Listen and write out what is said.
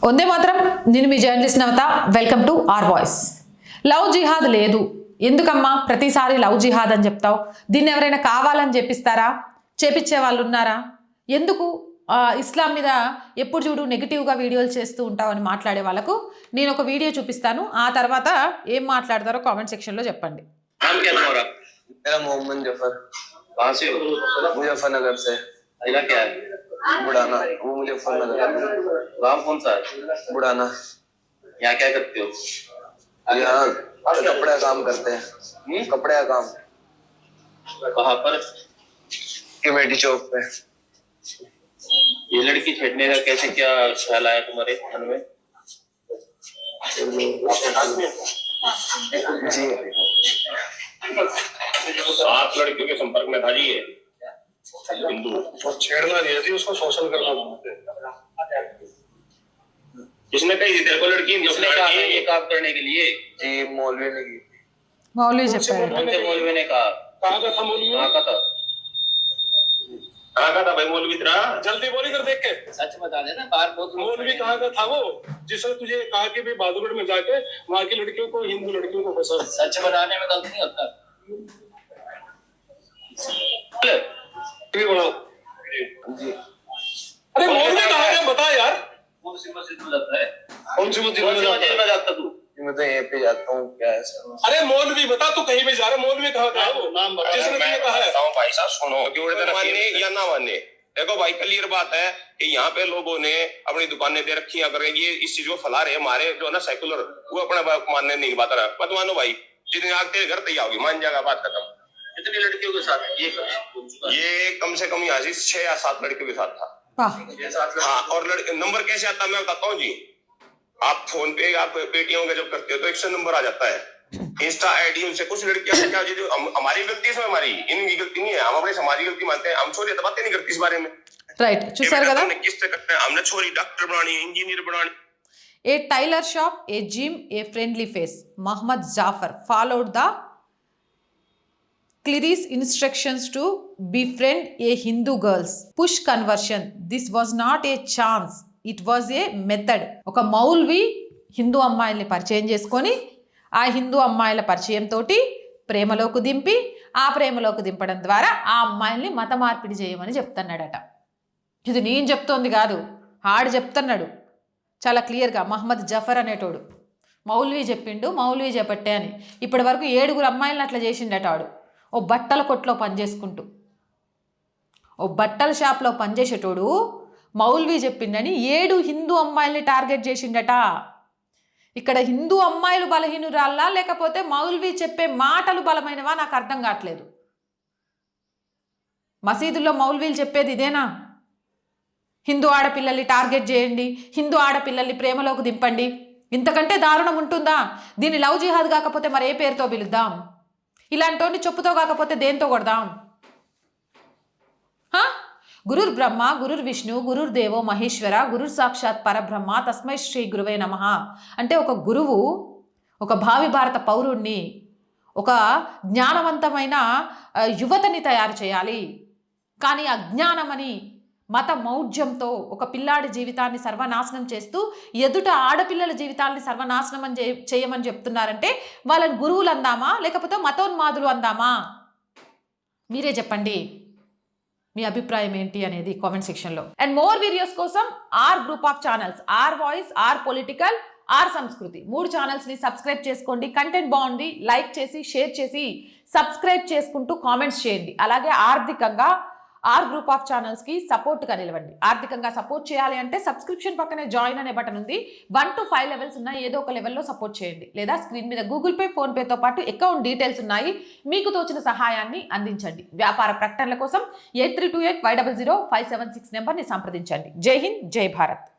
వందే మాత్రం. నేను మీ journalist Navata. Welcome to our voice. Love జిహాద్ లేదు. ఎందుకమ్మా ప్రతిసారి లవ్ జిహాద్ అని చెప్తావు? దీన్ని ఎవరైనా కావాలని చెప్పిస్తారా? చేపించే వాళ్ళు ఉన్నారా? ఎందుకు ఇస్లాం మీద ఎప్పుడు చూడు నెగిటివ్గా వీడియోలు చేస్తూ ఉంటావని మాట్లాడే వాళ్ళకు నేను ఒక వీడియో చూపిస్తాను. ఆ తర్వాత ఏం మాట్లాడతారో కామెంట్ సెక్షన్లో చెప్పండి. बुढ़ाना, वो मुजफ्फरनगर। गाँव कौन सा है? बुढ़ाना। यहाँ क्या करते हो? यहाँ कपड़े का काम करते हैं। कपड़े का काम। कहाँ पर? कमेटी चौक पे। ये लड़की छेड़ने का कैसे क्या ख्याल आया तुम्हारे मन में? जी 7 लड़कियों के संपर्क में था जी ये हिंदू। और छेड़ना नहीं है जी, उसको शोषण करना बोलते हैं। जिसने कही थी तेरे को लड़की जिसने कहा ये काम करने के लिए? जी मौलवी ने की। मौलवी చెప్పారు. मौलवी ने कहा? कहाँ का था मौलवी? कहाँ का था? कहाँ का था भाई मौलवी तेरा? जल्दी बोली कर देख के सच बता देना। बाहर बहुत मौलवी कहाँ का था वो, जिसने तुझे कहा कि भाई बहादुरगढ़ में जाके वहाँ की लड़कियों को, हिंदू लड़कियों को फंसा। सच बताने में गलती नहीं होता। बनाओ जी। अरे मौलवी कहाँ है बता यार। कौन सी मस्जिद में जाता है? कौन सी मस्जिद में जाता तू? मैं तो यहीं पे जाता हूँ। क्या है सर? अरे मौलवी बता, तू कहीं पे जा रहा है? मौलवी कहाँ का है वो? नाम बता जिसने तुझे कहा है। भाई साहब सुनो, मानने या ना मानने, देखो भाई क्लियर बात है कि यहाँ पे लोगों ने अपनी दुकानें दे रखी है, अगर ये इस चीज को फैला रहे हमारे जो है ना सेकुलर, वो अपना मानने नहीं बात रहा। मत मानो भाई, जितनी आग तेरे घर तैयार होगी मान जाएगा, बात खत्म। कितनी लड़कियों के साथ ये कम से कम यहाँ से 6 या 7 लड़कियों के साथ था। हाँ, और नंबर कैसे आता है मैं बताता हूँ जी। आप फोन पे आप पेटीएम का जब करते हो तो 100 नंबर आ जाता है। इंस्टा आईडी उनसे कुछ लड़कियां क्या जो हमारी गलती है, हमारी इनकी गलती नहीं है, हम अपनी समाजी गलती मानते हैं, हम छोरी बातें नहीं करती इस बारे में। రైట్ చూసారు కదా. किस तरह करते हैं हमने छोरी डॉक्टर बनानी, इंजीनियर बनानी. A tailor shop, a gym, a friendly face. Muhammad Jafar followed the Clary's instructions to befriend a Hindu girls. Push conversion. This was not a chance. It was a method. ఒక మౌల్వి హిందూ అమ్మాయిల్ని పరిచయం చేసుకొని ఆ హిందూ అమ్మాయిల పరిచయం తోటి ప్రేమలోకి దింపి ఆ ప్రేమలోకి దింపడం ద్వారా ఆ అమ్మాయిల్ని మత మార్పిడి చేయమని చెప్తున్నాడట. ఇది నేను చెప్తోంది కాదు, ఆడు చెప్తున్నాడు చాలా క్లియర్గా. మహమ్మద్ జఫర్ అనేటోడు మౌల్వీ చెప్పిండు, మౌల్వీ చెప్పట్టే అని. ఇప్పటి వరకు 7 అమ్మాయిలను అట్లా చేసిండట ఆడు. ఓ బట్టల కొట్లో పనిచేసుకుంటూ, ఓ బట్టల షాప్లో పనిచేసేటోడు మౌల్వీ చెప్పిండని 7 హిందూ అమ్మాయిల్ని టార్గెట్ చేసిండట. ఇక్కడ హిందూ అమ్మాయిలు బలహీనురాల్లా లేకపోతే మౌల్వీ చెప్పే మాటలు బలమైనవా నాకు అర్థం కావట్లేదు. మసీదుల్లో మౌల్వీలు చెప్పేది ఇదేనా? హిందూ ఆడపిల్లల్ని టార్గెట్ చేయండి, హిందూ ఆడపిల్లల్ని ప్రేమలోకి దింపండి, ఇంతకంటే దారుణం ఉంటుందా? దీన్ని లవ్ జిహాద్ కాకపోతే మరి ఏ పేరుతో పిలుద్దాం? ఇలాంటి చెప్పుతో కాకపోతే దేంతో కొడదాం? గురుర్ బ్రహ్మ, గురుర్ విష్ణు, గురుర్ దేవో మహేశ్వర, గురుర్ సాక్షాత్ పరబ్రహ్మ, తస్మై శ్రీ గురువే నమః అంటే ఒక గురువు ఒక భావి భారత పౌరుణ్ణి, ఒక జ్ఞానవంతమైన యువతని తయారు చేయాలి. కానీ అజ్ఞానమని మత మౌఢ్యంతో ఒక పిల్లాడి జీవితాన్ని సర్వనాశనం చేస్తూ ఎదుట ఆడపిల్లల జీవితాన్ని సర్వనాశనం చేయమని చెప్తున్నారంటే వాళ్ళని గురువులు అందామా లేకపోతే మతోన్మాదులు అందామా? మీరే చెప్పండి, మీ అభిప్రాయం ఏంటి అనేది కామెంట్ సెక్షన్లో. అండ్ మోర్ వీడియోస్ కోసం R group of channels, R voice, R political, R Samskriti 3 ఛానల్స్ని సబ్స్క్రైబ్ చేసుకోండి. కంటెంట్ బాగుంది, లైక్ చేసి షేర్ చేసి సబ్స్క్రైబ్ చేసుకుంటూ కామెంట్స్ చేయండి. అలాగే ఆర్థికంగా ఆర్ గ్రూప్ ఆఫ్ ఛానల్స్కి సపోర్ట్గా నిలవండి. ఆర్థికంగా సపోర్ట్ చేయాలి అంటే సబ్స్క్రిప్షన్ పక్కనే జాయిన్ అనే బటన్ ఉంది. 1 to 5 లెవెల్స్ ఉన్నాయి, ఏదో ఒక లెవెల్లో సపోర్ట్ చేయండి. లేదా స్క్రీన్ మీద గూగుల్ పే, ఫోన్పేతో పాటు అకౌంట్ డీటెయిల్స్ ఉన్నాయి, మీకు తోచిన సహాయాన్ని అందించండి. వ్యాపార ప్రకటనల కోసం 8328 500 576 నెంబర్ని సంప్రదించండి. జై హింద్, జై భారత్.